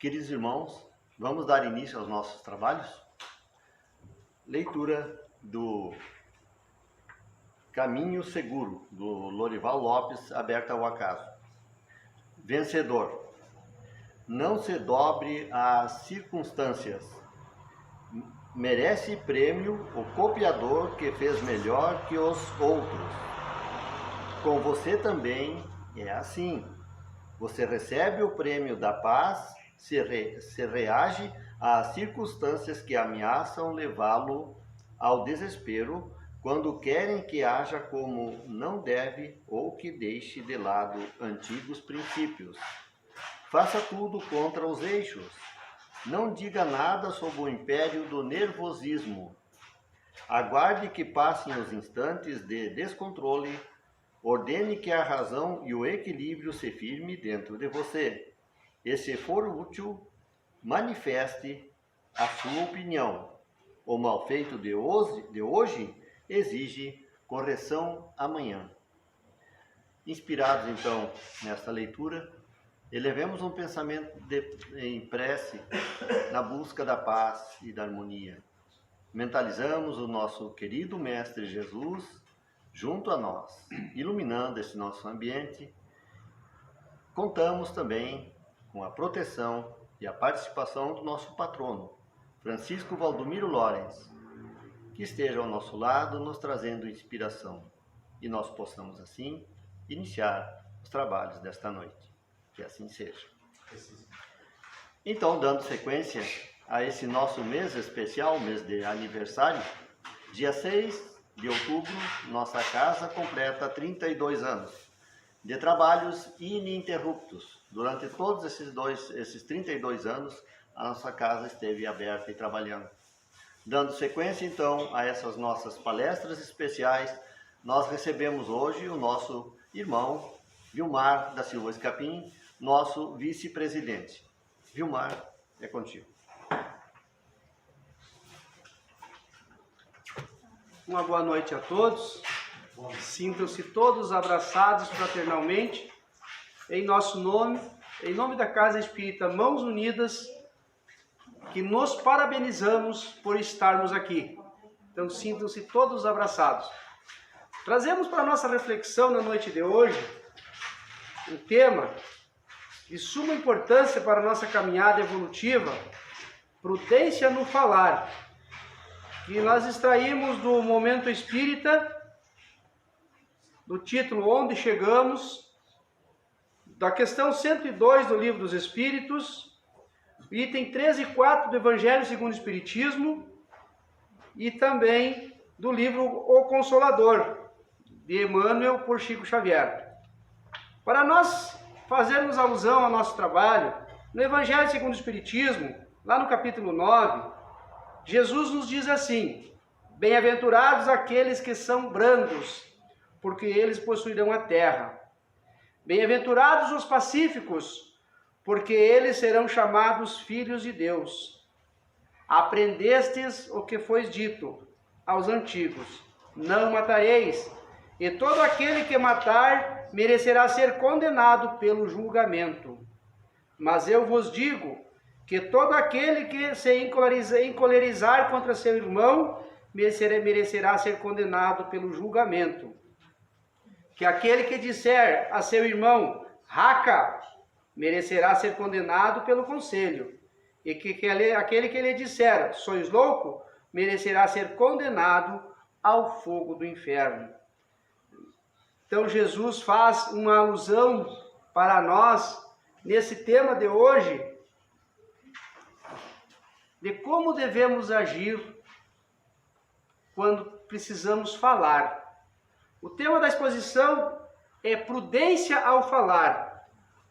Queridos irmãos, vamos dar início aos nossos trabalhos? Leitura do Caminho Seguro, do Lorival Lopes, aberta ao acaso. Vencedor. Não se dobre às circunstâncias. Merece prêmio o copiador que fez melhor que os outros. Com você também é assim. Você recebe o prêmio da paz se reage às circunstâncias que ameaçam levá-lo ao desespero quando querem que haja como não deve ou que deixe de lado antigos princípios. Faça tudo contra os eixos. Não diga nada sobre o império do nervosismo. Aguarde que passem os instantes de descontrole. Ordene que a razão e o equilíbrio se firme dentro de você. E se for útil, manifeste a sua opinião. O mal feito de hoje exige correção amanhã. Inspirados então nesta leitura, elevemos um pensamento em prece na busca da paz e da harmonia. Mentalizamos o nosso querido Mestre Jesus junto a nós, iluminando esse nosso ambiente. Contamos também com a proteção e a participação do nosso patrono, Francisco Valdomiro Lorenz, que esteja ao nosso lado nos trazendo inspiração e nós possamos assim iniciar os trabalhos desta noite. Que assim seja. Então, dando sequência a esse nosso mês especial, mês de aniversário, dia 6 de outubro, nossa casa completa 32 anos de trabalhos ininterruptos. Durante todos esses 32 anos, a nossa casa esteve aberta e trabalhando. Dando sequência, então, a essas nossas palestras especiais, nós recebemos hoje o nosso irmão Vilmar da Silva Escapim, nosso vice-presidente. Vilmar, é contigo. Uma boa noite a todos. Sintam-se todos abraçados fraternalmente, em nosso nome, em nome da Casa Espírita Mãos Unidas, que nos parabenizamos por estarmos aqui. Então sintam-se todos abraçados. Trazemos para a nossa reflexão na noite de hoje um tema de suma importância para a nossa caminhada evolutiva, prudência no falar, que nós extraímos do Momento Espírita, do título Onde Chegamos, da questão 102 do Livro dos Espíritos, item 13 e 4 do Evangelho segundo o Espiritismo, e também do livro O Consolador, de Emmanuel por Chico Xavier. Para nós fazermos alusão ao nosso trabalho, no Evangelho segundo o Espiritismo, lá no capítulo 9, Jesus nos diz assim: bem-aventurados aqueles que são brandos, porque eles possuirão a terra. Bem-aventurados os pacíficos, porque eles serão chamados filhos de Deus. Aprendestes o que foi dito aos antigos: não matareis, e todo aquele que matar merecerá ser condenado pelo julgamento. Mas eu vos digo que todo aquele que se encolerizar contra seu irmão merecerá ser condenado pelo julgamento. Que aquele que disser a seu irmão, raca, merecerá ser condenado pelo conselho. E que aquele que lhe disser, sois louco, merecerá ser condenado ao fogo do inferno. Então Jesus faz uma alusão para nós, nesse tema de hoje, de como devemos agir quando precisamos falar. O tema da exposição é prudência ao falar.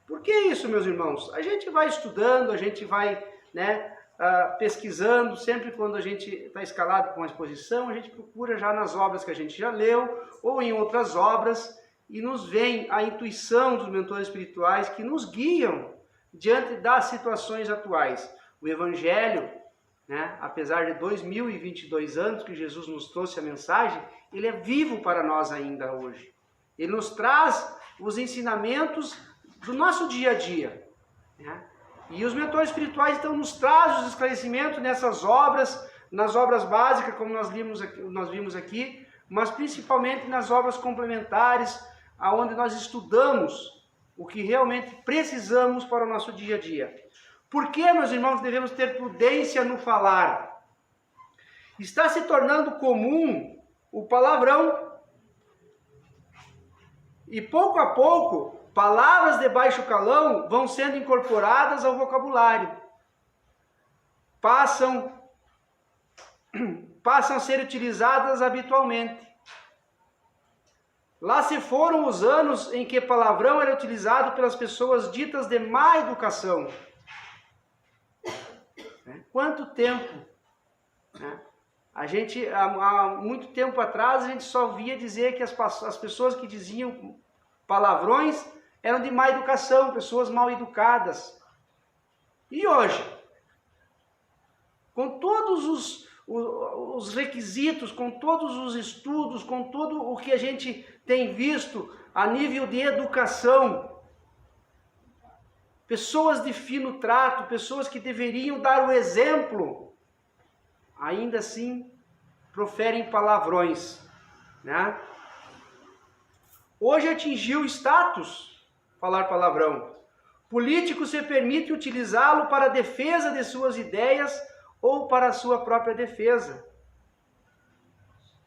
Por que isso, meus irmãos? A gente vai estudando, a gente vai pesquisando, sempre quando a gente está escalado com a exposição, a gente procura já nas obras que a gente já leu, ou em outras obras, e nos vem a intuição dos mentores espirituais que nos guiam diante das situações atuais. O Evangelho, apesar de 2022 anos que Jesus nos trouxe a mensagem, ele é vivo para nós ainda hoje. Ele nos traz os ensinamentos do nosso dia a dia. E os mentores espirituais então nos trazem os esclarecimentos nessas obras, nas obras básicas, como nós vimos aqui, mas principalmente nas obras complementares, aonde nós estudamos o que realmente precisamos para o nosso dia a dia. Por que, meus irmãos, devemos ter prudência no falar? Está se tornando comum o palavrão. E pouco a pouco, palavras de baixo calão vão sendo incorporadas ao vocabulário. Passam a ser utilizadas habitualmente. Lá se foram os anos em que palavrão era utilizado pelas pessoas ditas de má educação. Quanto tempo? Há muito tempo atrás, a gente só via dizer que as pessoas que diziam palavrões eram de má educação, pessoas mal educadas. E hoje? Com todos os requisitos, com todos os estudos, com todo o que a gente tem visto a nível de educação, pessoas de fino trato, pessoas que deveriam dar o exemplo, ainda assim proferem palavrões, né? Hoje atingiu o status falar palavrão. Políticos se permitem utilizá-lo para a defesa de suas ideias ou para a sua própria defesa.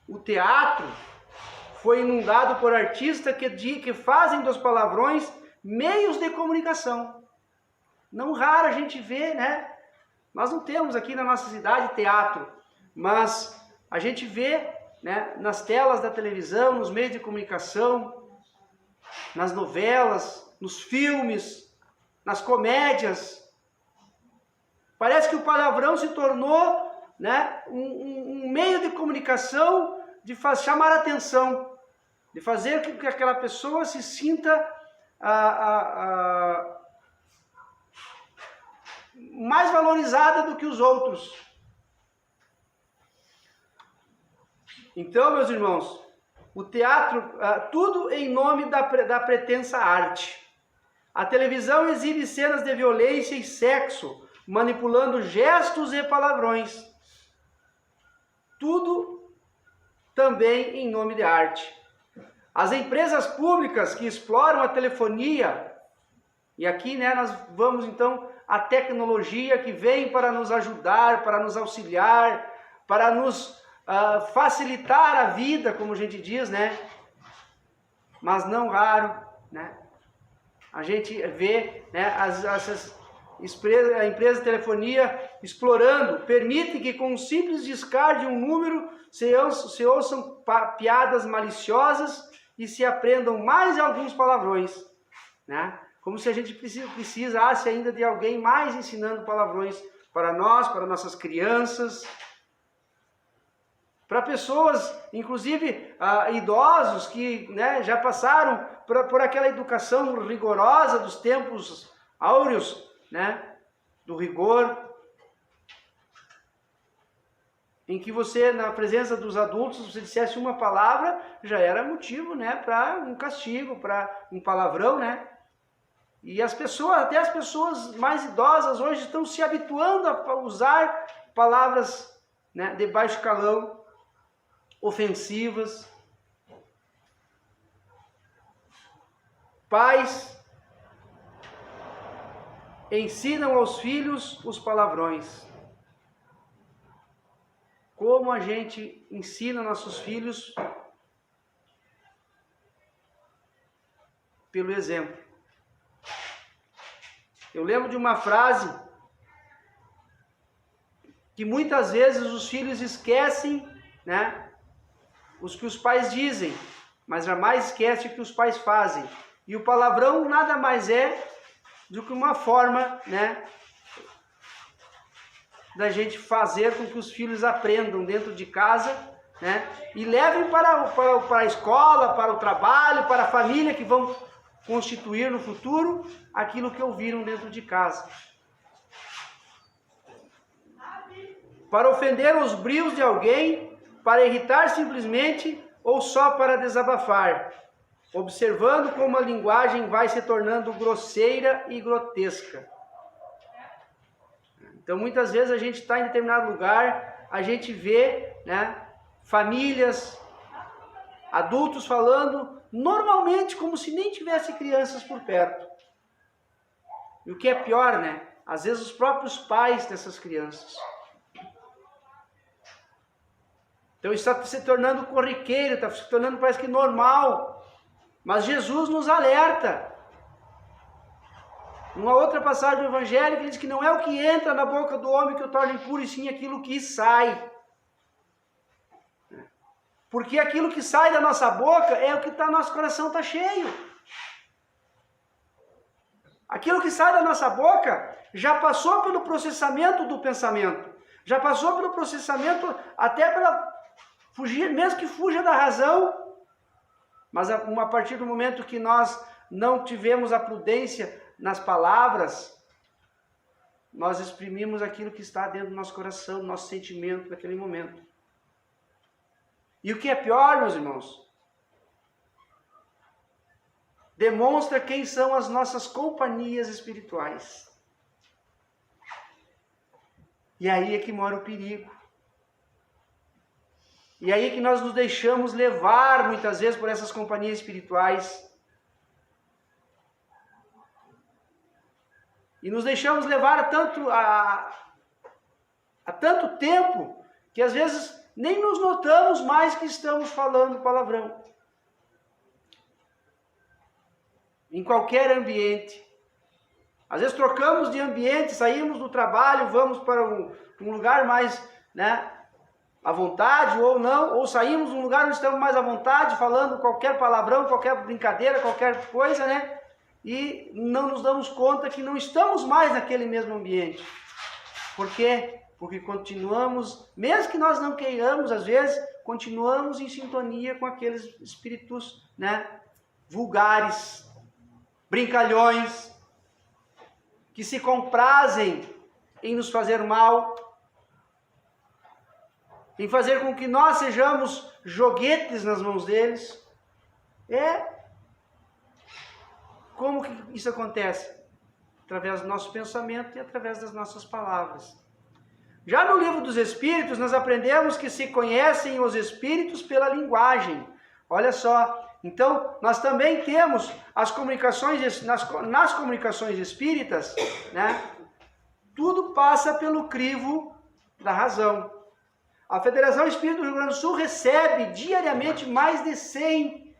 O teatro foi inundado por artistas que fazem dos palavrões meios de comunicação. Não raro a gente vê, né? Nós não temos aqui na nossa cidade teatro, mas a gente vê, né, nas telas da televisão, nos meios de comunicação, nas novelas, nos filmes, nas comédias. Parece que o palavrão se tornou, né, um meio de comunicação de chamar a atenção, de fazer com que aquela pessoa se sinta mais valorizada do que os outros. Então, meus irmãos, o teatro, tudo em nome da pretensa arte. A televisão exibe cenas de violência e sexo, manipulando gestos e palavrões. Tudo também em nome de arte. As empresas públicas que exploram a telefonia, e aqui, né, nós vamos então a tecnologia que vem para nos ajudar, para nos auxiliar, para nos facilitar a vida, como a gente diz, né? Mas não raro, né? A gente vê, né, a empresa de telefonia explorando, permite que com um simples descarte de um número se ouçam piadas maliciosas e se aprendam mais alguns palavrões, né? Como se a gente precisasse ainda de alguém mais ensinando palavrões para nós, para nossas crianças, para pessoas, inclusive idosos que, né, já passaram por aquela educação rigorosa dos tempos áureos, né, do rigor, em que você, na presença dos adultos, se você dissesse uma palavra, já era motivo, né, para um castigo, para um palavrão, né? E as pessoas, até as pessoas mais idosas hoje estão se habituando a usar palavras, né, de baixo calão, ofensivas. Pais ensinam aos filhos os palavrões. Como a gente ensina nossos filhos? Pelo exemplo. Eu lembro de uma frase que muitas vezes os filhos esquecem, né, os que os pais dizem, mas jamais esquecem o que os pais fazem. E o palavrão nada mais é do que uma forma, né, da gente fazer com que os filhos aprendam dentro de casa, né, e levem para a escola, para o trabalho, para a família que vão constituir no futuro aquilo que ouviram dentro de casa. Para ofender os brios de alguém, para irritar simplesmente ou só para desabafar, observando como a linguagem vai se tornando grosseira e grotesca. Então, muitas vezes a gente está em determinado lugar, a gente vê, né, famílias, adultos falando normalmente como se nem tivesse crianças por perto. E o que é pior, né? Às vezes os próprios pais dessas crianças. Então isso está se tornando corriqueiro, está se tornando parece que normal. Mas Jesus nos alerta. Numa outra passagem do Evangelho, ele diz que não é o que entra na boca do homem que o torna impuro, e sim aquilo que sai. Porque aquilo que sai da nossa boca é o que está no nosso coração, está cheio. Aquilo que sai da nossa boca já passou pelo processamento do pensamento. Já passou pelo processamento até pela fugir, mesmo que fuja da razão. Mas a partir do momento que nós não tivemos a prudência nas palavras, nós exprimimos aquilo que está dentro do nosso coração, do nosso sentimento naquele momento. E o que é pior, meus irmãos, demonstra quem são as nossas companhias espirituais. E aí é que mora o perigo. E aí é que nós nos deixamos levar muitas vezes por essas companhias espirituais. E nos deixamos levar a tanto tempo que às vezes nem nos notamos mais que estamos falando palavrão. Em qualquer ambiente. Às vezes trocamos de ambiente, saímos do trabalho, vamos para um lugar mais, né, à vontade ou não, ou saímos de um lugar onde estamos mais à vontade, falando qualquer palavrão, qualquer brincadeira, qualquer coisa, né? E não nos damos conta que não estamos mais naquele mesmo ambiente. Por quê? Porque continuamos, mesmo que nós não queiramos, às vezes, continuamos em sintonia com aqueles espíritos, né, vulgares, brincalhões, que se comprazem em nos fazer mal, em fazer com que nós sejamos joguetes nas mãos deles. Como que isso acontece? Através do nosso pensamento e através das nossas palavras. Já no livro dos Espíritos, nós aprendemos que se conhecem os Espíritos pela linguagem. Olha só, então nós também temos as comunicações, nas comunicações espíritas, né? Tudo passa pelo crivo da razão. A Federação Espírita do Rio Grande do Sul recebe diariamente mais de 100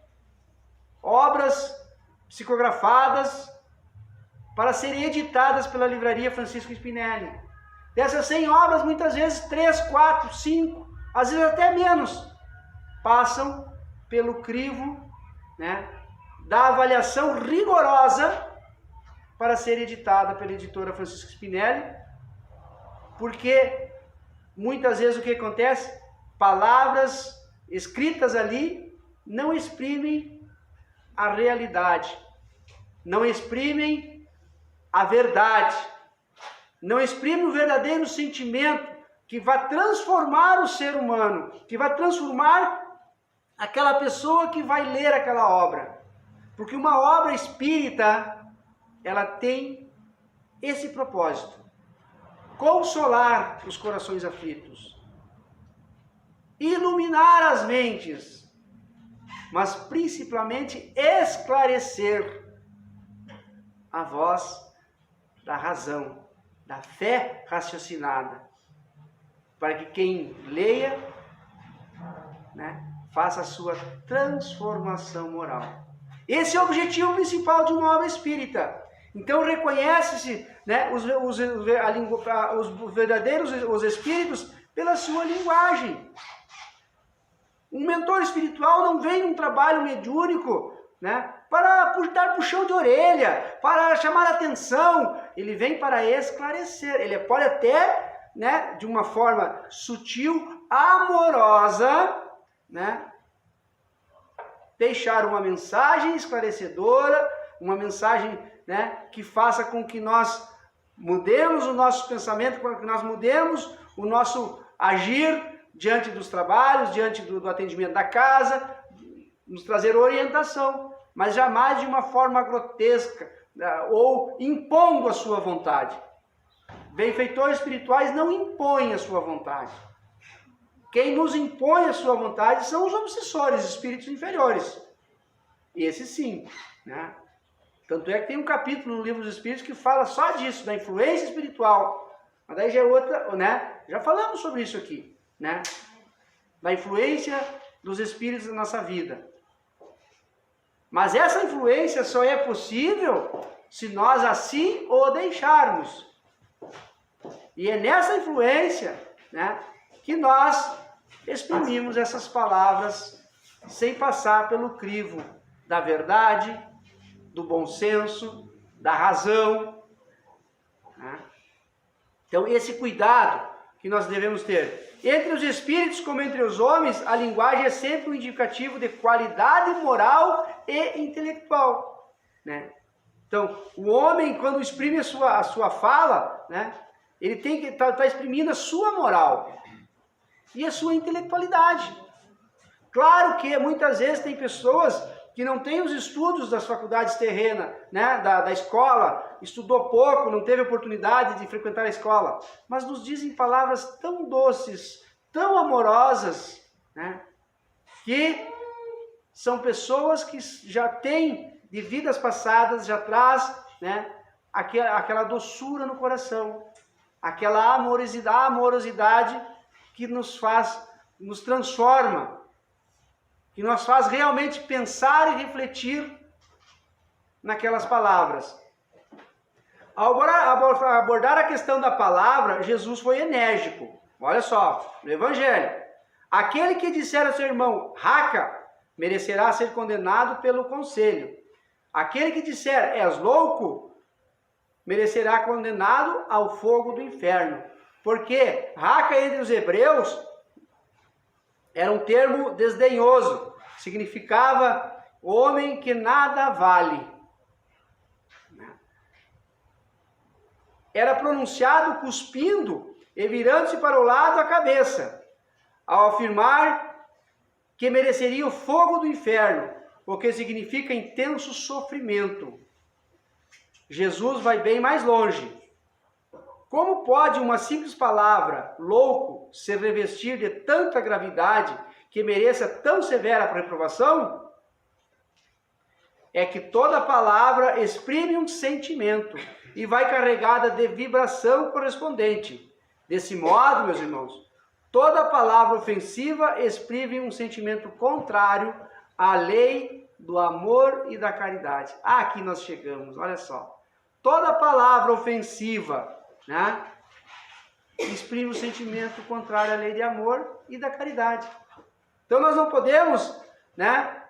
obras psicografadas para serem editadas pela Livraria Francisco Spinelli. Dessas 100 obras, muitas vezes 3, 4, 5, às vezes até menos, passam pelo crivo, né, da avaliação rigorosa para ser editada pela editora Francisco Spinelli, porque muitas vezes o que acontece? Palavras escritas ali não exprimem a realidade, não exprimem a verdade, não exprimem o verdadeiro sentimento que vai transformar o ser humano, que vai transformar aquela pessoa que vai ler aquela obra. Porque uma obra espírita, ela tem esse propósito: consolar os corações aflitos, iluminar as mentes, mas principalmente esclarecer a voz da razão, da fé raciocinada, para que quem leia, né, faça a sua transformação moral. Esse é o objetivo principal de uma obra espírita. Então reconhece-se, né, os espíritos pela sua linguagem. Um mentor espiritual não vem num trabalho mediúnico, né, para dar puxão de orelha, para chamar a atenção. Ele vem para esclarecer. Ele pode até, né, de uma forma sutil, amorosa, né, deixar uma mensagem esclarecedora, uma mensagem, né, que faça com que nós mudemos o nosso pensamento, com que nós mudemos o nosso agir diante dos trabalhos, diante do atendimento da casa, nos trazer orientação, mas jamais de uma forma grotesca, ou impondo a sua vontade. benfeitores espirituais não impõem a sua vontade. Quem nos impõe a sua vontade são os obsessores, espíritos inferiores. Esse sim, né? Tanto é que tem um capítulo no Livro dos Espíritos que fala só disso, da influência espiritual. Mas daí já é outra, né? Já falamos sobre isso aqui, né? Da influência dos espíritos na nossa vida. Mas essa influência só é possível se nós assim o deixarmos. E é nessa influência, né, que nós exprimimos essas palavras sem passar pelo crivo da verdade, do bom senso, da razão, né? Então esse cuidado que nós devemos ter. Entre os espíritos como entre os homens, a linguagem é sempre um indicativo de qualidade moral e intelectual, né? Então, o homem, quando exprime a sua fala, né, ele tem que estar exprimindo a sua moral e a sua intelectualidade. Claro que muitas vezes tem pessoas que não têm os estudos das faculdades terrenas, né, da escola, estudou pouco, não teve oportunidade de frequentar a escola, mas nos dizem palavras tão doces, tão amorosas, né, que são pessoas que já têm, de vidas passadas, já traz, né, aquela doçura no coração, aquela amorosidade que nos transforma, que nos faz realmente pensar e refletir naquelas palavras. Ao abordar a questão da palavra, Jesus foi enérgico. Olha só, no Evangelho. Aquele que disser ao seu irmão, raca, merecerá ser condenado pelo conselho. Aquele que disser, és louco, merecerá condenado ao fogo do inferno. Porque raca entre os hebreus era um termo desdenhoso. Significava homem que nada vale. Era pronunciado cuspindo e virando-se para o lado a cabeça, ao afirmar que mereceria o fogo do inferno, o que significa intenso sofrimento. Jesus vai bem mais longe. Como pode uma simples palavra, louco, se revestir de tanta gravidade que mereça tão severa reprovação? É que toda palavra exprime um sentimento e vai carregada de vibração correspondente. Desse modo, meus irmãos, toda palavra ofensiva exprime um sentimento contrário à lei do amor e da caridade. Aqui nós chegamos, olha só. Toda palavra ofensiva, né, exprime um sentimento contrário à lei de amor e da caridade. Então nós não podemos, né,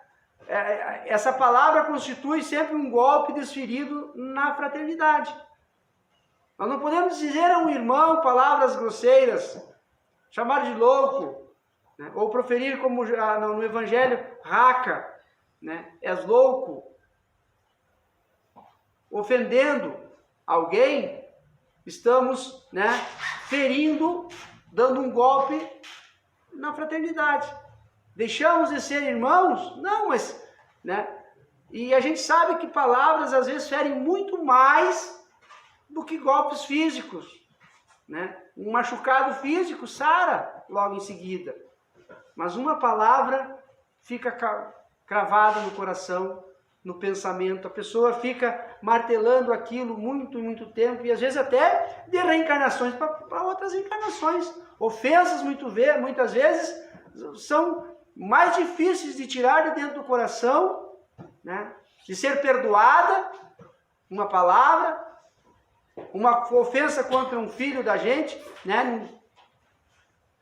essa palavra constitui sempre um golpe desferido na fraternidade. Nós não podemos dizer a um irmão palavras grosseiras, chamar de louco, né, ou proferir como no Evangelho, raca, né, és louco. Ofendendo alguém, estamos, né, ferindo, dando um golpe na fraternidade. Deixamos de ser irmãos? Não, mas, né? E a gente sabe que palavras às vezes ferem muito mais do que golpes físicos, né? Um machucado físico sara logo em seguida, mas uma palavra fica cravada no coração, no pensamento. A pessoa fica martelando aquilo muito tempo, e às vezes até de reencarnações para outras encarnações. Ofensas muitas vezes são mais difíceis de tirar de dentro do coração, né, de ser perdoada. Uma palavra, uma ofensa contra um filho da gente, né?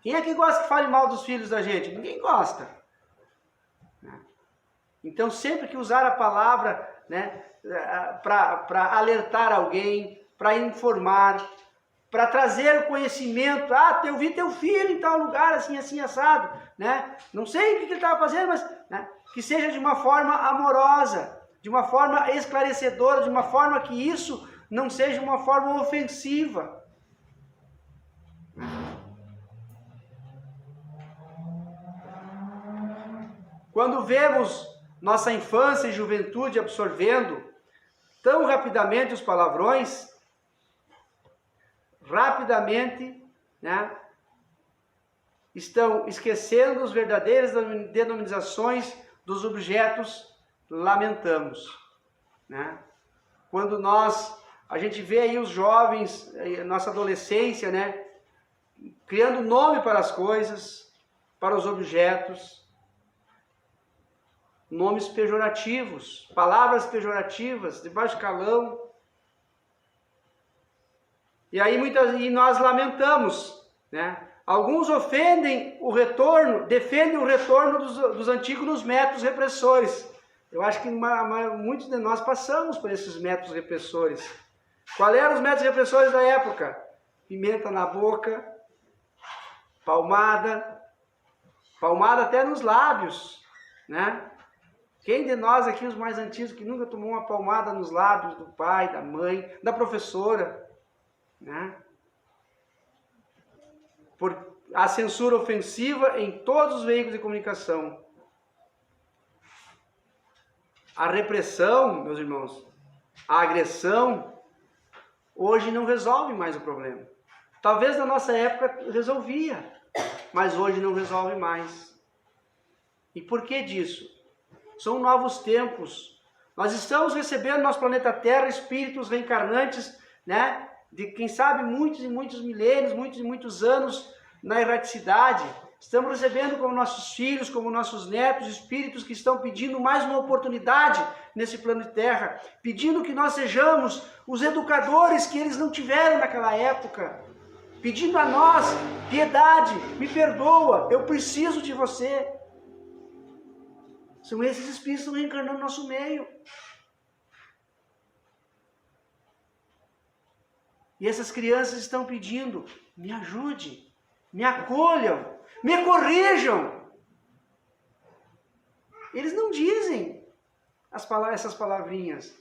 Quem é que gosta que fale mal dos filhos da gente? Ninguém gosta. Então, sempre que usar a palavra, né, para alertar alguém, para informar, para trazer o conhecimento, eu vi teu filho em tal lugar, assim, assim, assado, né? Não sei o que ele estava fazendo, mas, né, que seja de uma forma amorosa, de uma forma esclarecedora, de uma forma que isso não seja uma forma ofensiva. Quando vemos nossa infância e juventude absorvendo tão rapidamente os palavrões, rapidamente, né, estão esquecendo as verdadeiras denominações dos objetos, lamentamos, né? Quando a gente vê aí os jovens, nossa adolescência, né, criando nome para as coisas, para os objetos, nomes pejorativos, palavras pejorativas, de baixo calão. E aí nós lamentamos, né? Alguns defendem o retorno dos antigos métodos repressores. Eu acho que muitos de nós passamos por esses métodos repressores. Quais eram os métodos repressores da época? Pimenta na boca, palmada até nos lábios, né? Quem de nós aqui, os mais antigos, que nunca tomou uma palmada nos lábios do pai, da mãe, da professora, né? Por a censura ofensiva em todos os veículos de comunicação. A repressão, meus irmãos, a agressão, hoje não resolve mais o problema. Talvez na nossa época resolvia, mas hoje não resolve mais. E por que disso? São novos tempos. Nós estamos recebendo no nosso planeta Terra espíritos reencarnantes, né? De quem sabe muitos e muitos milênios, muitos e muitos anos na erraticidade. Estamos recebendo como nossos filhos, como nossos netos, espíritos que estão pedindo mais uma oportunidade nesse plano de terra, pedindo que nós sejamos os educadores que eles não tiveram naquela época, pedindo a nós piedade, me perdoa, eu preciso de você. São esses espíritos que estão reencarnando no nosso meio. E essas crianças estão pedindo, me ajude, me acolham, me corrijam. Eles não dizem essas palavrinhas,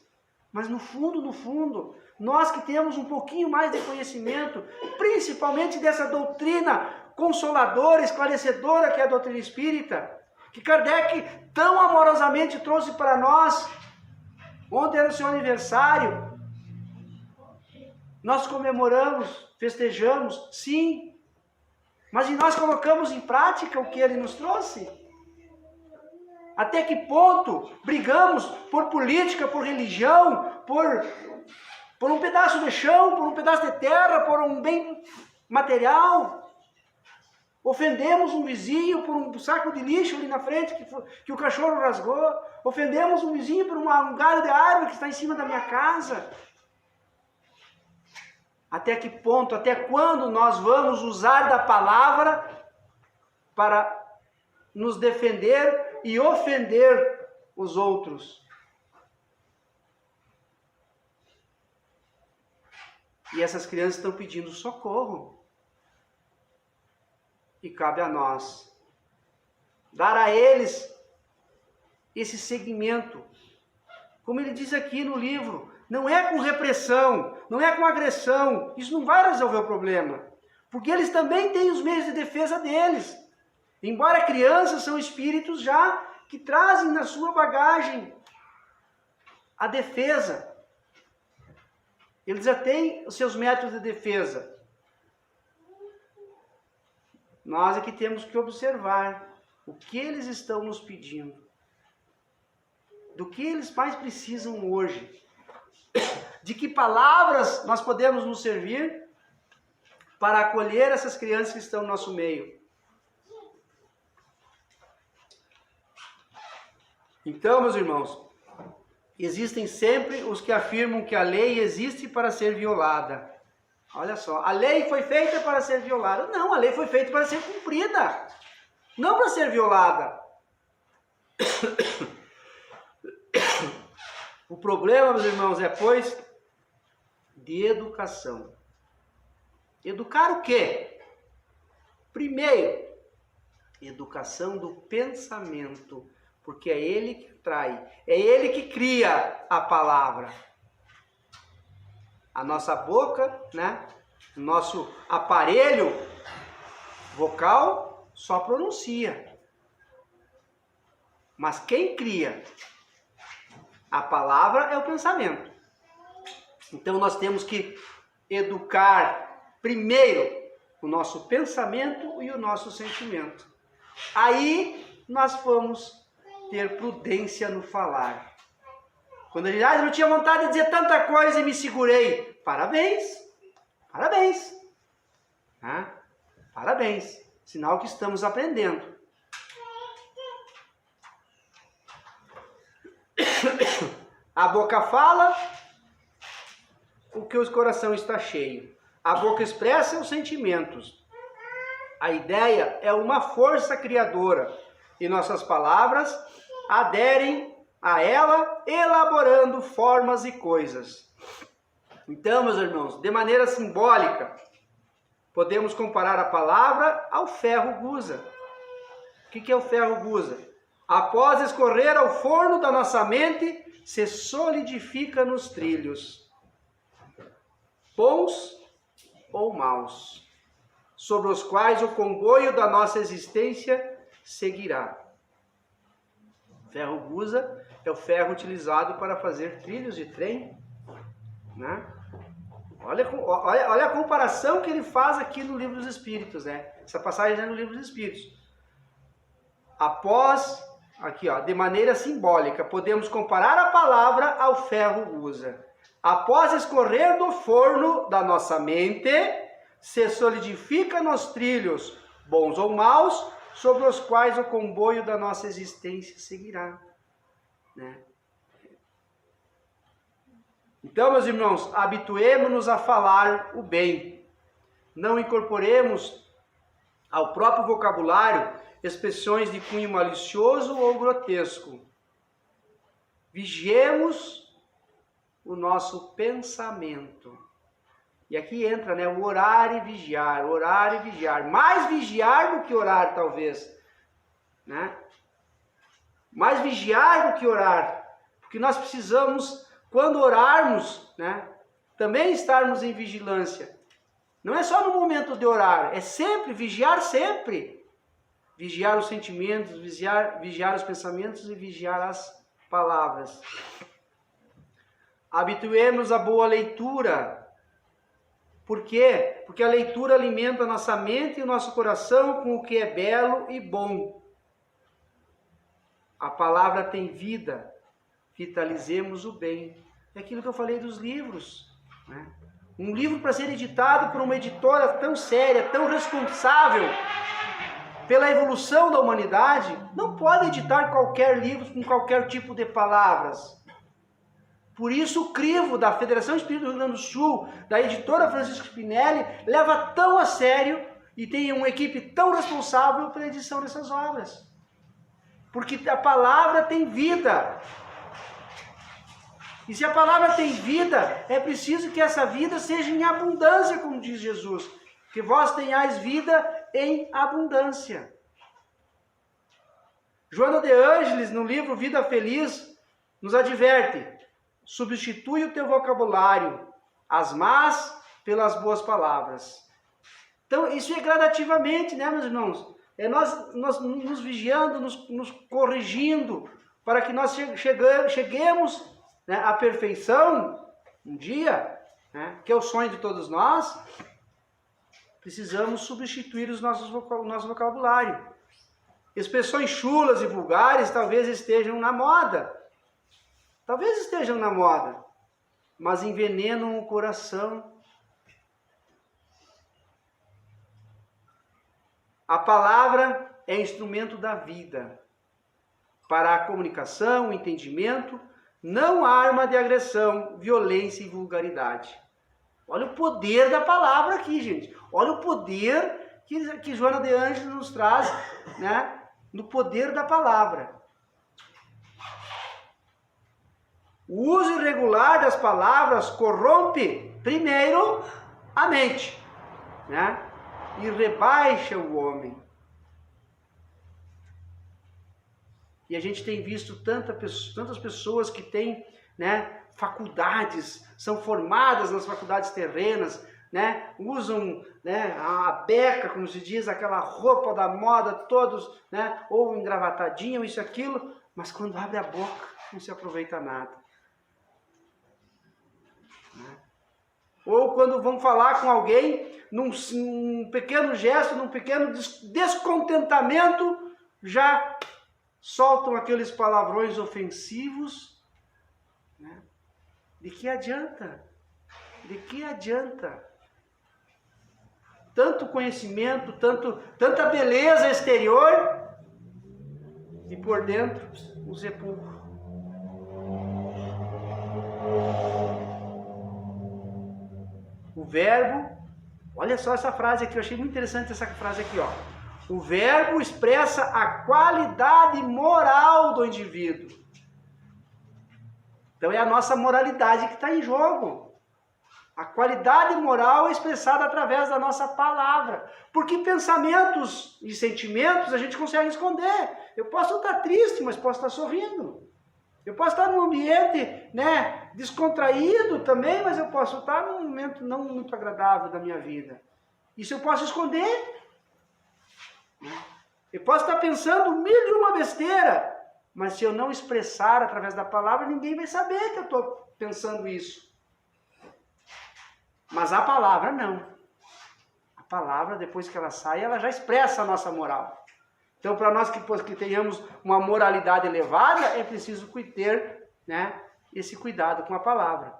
mas no fundo, nós que temos um pouquinho mais de conhecimento, principalmente dessa doutrina consoladora, esclarecedora que é a doutrina espírita, que Kardec tão amorosamente trouxe para nós. Ontem era o seu aniversário, nós comemoramos, festejamos, sim, mas e nós colocamos em prática o que ele nos trouxe? Até que ponto brigamos por política, por religião, por um pedaço de chão, por um pedaço de terra, por um bem material? Ofendemos um vizinho por um saco de lixo ali na frente que o cachorro rasgou. Ofendemos um vizinho por um galho de árvore que está em cima da minha casa. Até que ponto, até quando nós vamos usar da palavra para nos defender e ofender os outros? E essas crianças estão pedindo socorro. E cabe a nós dar a eles esse segmento. Como ele diz aqui no livro, não é com repressão, não é com agressão, isso não vai resolver o problema. Porque eles também têm os meios de defesa deles. Embora crianças, são espíritos já que trazem na sua bagagem a defesa. Eles já têm os seus métodos de defesa. Nós é que temos que observar o que eles estão nos pedindo. Do que eles mais precisam hoje. De que palavras nós podemos nos servir para acolher essas crianças que estão no nosso meio. Então, meus irmãos, existem sempre os que afirmam que a lei existe para ser violada. Olha só, a lei foi feita para ser violada. Não, a lei foi feita para ser cumprida, não para ser violada. O problema, meus irmãos, é, pois, de educação. Educar o quê? Primeiro, educação do pensamento, porque é ele que trai, é ele que cria a palavra. A nossa boca, né? Nosso aparelho vocal só pronuncia. Mas quem cria a palavra é o pensamento. Então nós temos que educar Primeiro, o nosso pensamento e o nosso sentimento. Aí nós vamos ter prudência no falar. Quando a gente eu não tinha vontade de dizer tanta coisa e me segurei. Parabéns! Parabéns! Parabéns! Sinal que estamos aprendendo. A boca fala o que o coração está cheio. A boca expressa os sentimentos. A ideia é uma força criadora e nossas palavras aderem a ela, elaborando formas e coisas. Então, meus irmãos, de maneira simbólica, podemos comparar a palavra ao ferro gusa. O que é o ferro gusa? Após escorrer ao forno da nossa mente, se solidifica nos trilhos, bons ou maus, sobre os quais o comboio da nossa existência seguirá. Ferro gusa é o ferro utilizado para fazer trilhos de trem, né? Olha a comparação que ele faz aqui no Livro dos Espíritos, né? Essa passagem é no Livro dos Espíritos. Após, aqui ó, de maneira simbólica, podemos comparar a palavra ao ferro gusa. Após escorrer do forno da nossa mente, se solidifica nos trilhos, bons ou maus, sobre os quais o comboio da nossa existência seguirá. Né? Então, meus irmãos, habituemo-nos a falar o bem. Não incorporemos ao próprio vocabulário expressões de cunho malicioso ou grotesco. Vigiemos o nosso pensamento. E aqui entra, né, o orar e vigiar, orar e vigiar. Mais vigiar do que orar, talvez. Né? Mais vigiar do que orar. Porque nós precisamos, quando orarmos, né, também estarmos em vigilância. Não é só no momento de orar, é sempre, vigiar sempre. Vigiar os sentimentos, vigiar os pensamentos e vigiar as palavras. Habituemos a boa leitura. Por quê? Porque a leitura alimenta a nossa mente e o nosso coração com o que é belo e bom. A palavra tem vida. Vitalizemos o bem. É aquilo que eu falei dos livros. Né? Um livro para ser editado por uma editora tão séria, tão responsável pela evolução da humanidade, não pode editar qualquer livro com qualquer tipo de palavras. Por isso o crivo da Federação Espírita do Rio Grande do Sul, da editora Francisco Spinelli, leva tão a sério e tem uma equipe tão responsável pela edição dessas obras. Porque a palavra tem vida. E se a palavra tem vida, é preciso que essa vida seja em abundância, como diz Jesus. Que vós tenhais vida em abundância. Joana de Ângeles, no livro Vida Feliz, nos adverte: substitui o teu vocabulário, as más pelas boas palavras. Então, isso é gradativamente, né, meus irmãos? É nós nos vigiando, nos corrigindo, para que nós cheguemos, né, à perfeição, um dia, né, que é o sonho de todos nós. Precisamos substituir o nosso vocabulário. Expressões chulas e vulgares talvez estejam na moda. Talvez estejam na moda, mas envenenam o coração. A palavra é instrumento da vida. Para a comunicação, o entendimento, não arma de agressão, violência e vulgaridade. Olha o poder da palavra aqui, gente. Olha o poder que Joana de Ângeles nos traz, né, no poder da palavra. O uso irregular das palavras corrompe, primeiro, a mente, né, e rebaixa o homem. E a gente tem visto tantas pessoas que têm, né, faculdades, são formadas nas faculdades terrenas, né, usam, né, a beca, como se diz, aquela roupa da moda, todos, né, ou engravatadinho, isso e aquilo, mas quando abre a boca não se aproveita nada. Né? Ou quando vão falar com alguém, num pequeno gesto, num pequeno descontentamento, já soltam aqueles palavrões ofensivos, né? De que adianta? De que adianta? Tanto conhecimento, tanta beleza exterior, e por dentro o sepulcro. O verbo, olha só essa frase aqui, eu achei muito interessante essa frase aqui, ó. O verbo expressa a qualidade moral do indivíduo. Então é a nossa moralidade que está em jogo. A qualidade moral é expressada através da nossa palavra. Porque pensamentos e sentimentos a gente consegue esconder. Eu posso estar triste, mas posso estar sorrindo. Eu posso estar num ambiente, né, descontraído também, mas eu posso estar num momento não muito agradável da minha vida. Isso eu posso esconder. Eu posso estar pensando mil e uma besteira, mas se eu não expressar através da palavra, ninguém vai saber que eu estou pensando isso. Mas a palavra não. A palavra, depois que ela sai, ela já expressa a nossa moral. Então, para nós que tenhamos uma moralidade elevada, é preciso ter, né, esse cuidado com a palavra.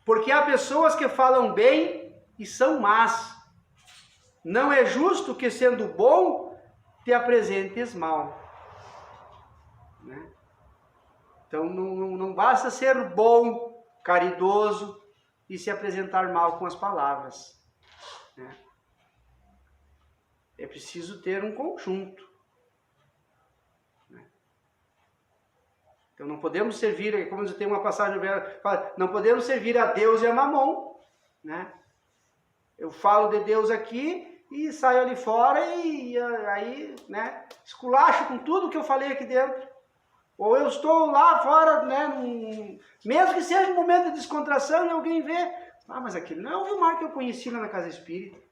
Porque há pessoas que falam bem e são más. Não é justo que, sendo bom, te apresentes mal. Né? Então, não basta ser bom, caridoso e se apresentar mal com as palavras. Né? É preciso ter um conjunto. Né? Então não podemos servir, como tem uma passagem, não podemos servir a Deus e a Mamon. Né? Eu falo de Deus aqui e saio ali fora e aí, né, esculacho com tudo que eu falei aqui dentro. Ou eu estou lá fora, né, mesmo que seja um momento de descontração e alguém vê, mas aquele não é o Vilmar que eu conheci lá na Casa Espírita.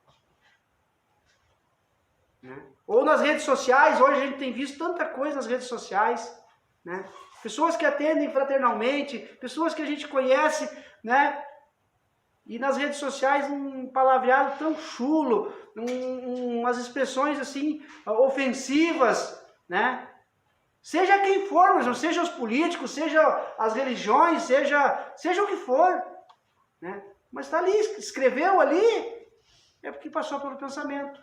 Né? Ou nas redes sociais, hoje a gente tem visto tanta coisa nas redes sociais, né? Pessoas que atendem fraternalmente, pessoas que a gente conhece, né? E nas redes sociais um palavreado tão chulo, umas expressões assim ofensivas, né? Seja quem for, mas não seja os políticos, seja as religiões, seja o que for, né? Mas está ali, escreveu ali, é porque passou pelo pensamento.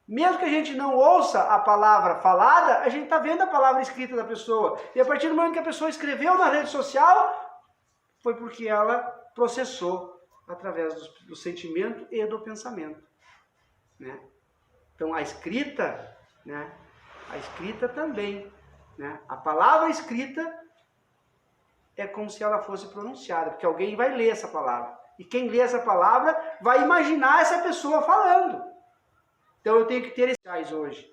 Mesmo que a gente não ouça a palavra falada, a gente está vendo a palavra escrita da pessoa. E a partir do momento que a pessoa escreveu na rede social, foi porque ela processou através do sentimento e do pensamento. Né? Então a escrita, né? A escrita também. Né? A palavra escrita é como se ela fosse pronunciada, porque alguém vai ler essa palavra. E quem lê essa palavra vai imaginar essa pessoa falando. Então eu tenho que ter esses hoje.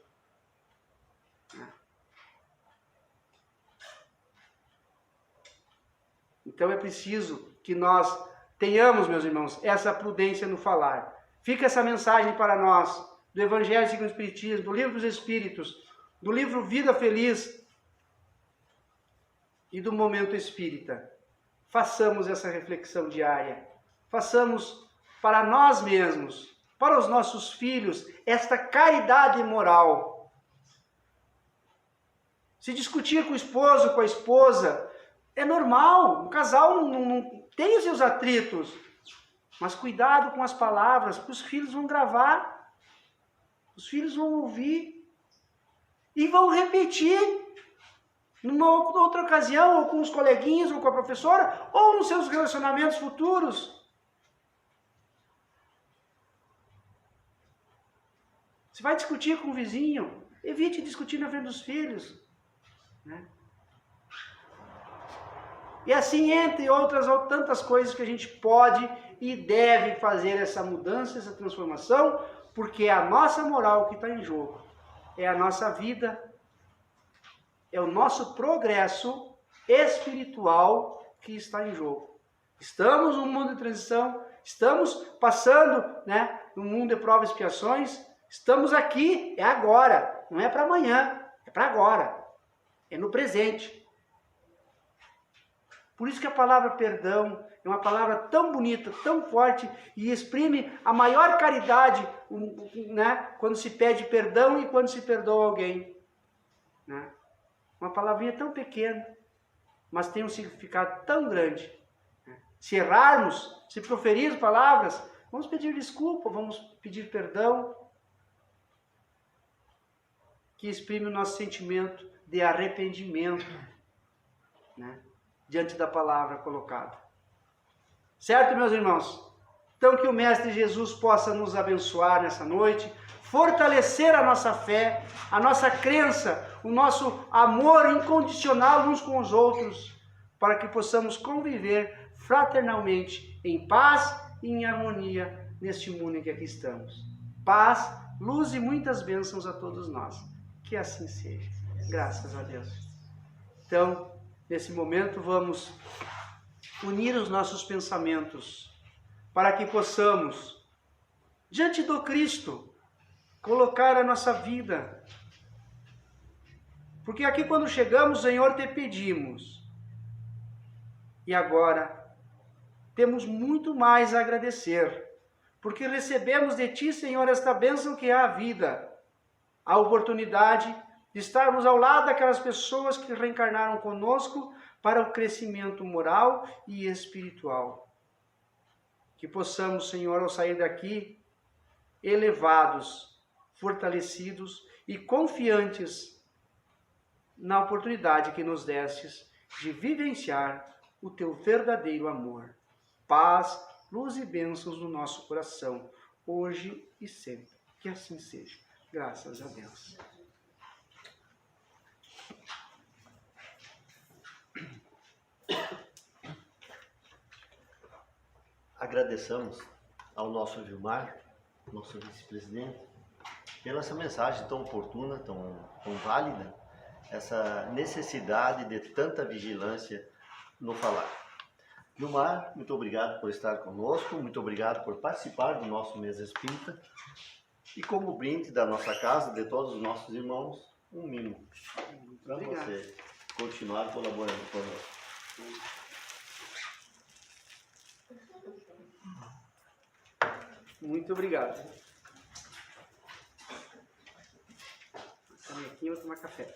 Então é preciso que nós tenhamos, meus irmãos, essa prudência no falar. Fica essa mensagem para nós, do Evangelho segundo o Espiritismo, do Livro dos Espíritos, do livro Vida Feliz e do Momento Espírita. Façamos essa reflexão diária. Façamos para nós mesmos, para os nossos filhos, esta caridade moral. Se discutir com o esposo, com a esposa, é normal. Um casal não tem os seus atritos. Mas cuidado com as palavras, porque os filhos vão gravar. Os filhos vão ouvir. E vão repetir. Numa outra ocasião, ou com os coleguinhas, ou com a professora, ou nos seus relacionamentos futuros. Você vai discutir com o vizinho, evite discutir na frente dos filhos. Né? E assim, entre outras tantas coisas que a gente pode e deve fazer essa mudança, essa transformação, porque é a nossa moral que está em jogo. É a nossa vida, é o nosso progresso espiritual que está em jogo. Estamos num mundo de transição, estamos passando, né, num mundo de provas e expiações. Estamos aqui, é agora, não é para amanhã, é para agora, é no presente. Por isso que a palavra perdão é uma palavra tão bonita, tão forte e exprime a maior caridade, né? Quando se pede perdão e quando se perdoa alguém, né? Uma palavrinha tão pequena, mas tem um significado tão grande. Se errarmos, se proferir palavras, vamos pedir desculpa, vamos pedir perdão, que exprime o nosso sentimento de arrependimento, né? Diante da palavra colocada. Certo, meus irmãos? Então que o Mestre Jesus possa nos abençoar nessa noite, fortalecer a nossa fé, a nossa crença, o nosso amor incondicional uns com os outros, para que possamos conviver fraternalmente, em paz e em harmonia neste mundo em que aqui estamos. Paz, luz e muitas bênçãos a todos nós. Que assim seja. Graças a Deus. Então, nesse momento, vamos unir os nossos pensamentos para que possamos, diante do Cristo, colocar a nossa vida. Porque aqui quando chegamos, Senhor, te pedimos. E agora, temos muito mais a agradecer, porque recebemos de Ti, Senhor, esta bênção que é a vida, a oportunidade de estarmos ao lado daquelas pessoas que reencarnaram conosco para o crescimento moral e espiritual. Que possamos, Senhor, ao sair daqui, elevados, fortalecidos e confiantes na oportunidade que nos destes de vivenciar o Teu verdadeiro amor. Paz, luz e bênçãos no nosso coração, hoje e sempre. Que assim seja. Graças a Deus. Agradeçamos ao nosso Gilmar, nosso vice-presidente, pela essa mensagem tão oportuna, tão válida, essa necessidade de tanta vigilância no falar. Gilmar, muito obrigado por estar conosco, muito obrigado por participar do nosso Mesa Espírita e como brinde da nossa casa, de todos os nossos irmãos, um mimo para você continuar colaborando conosco. Muito obrigado. Aqui eu vou tomar café.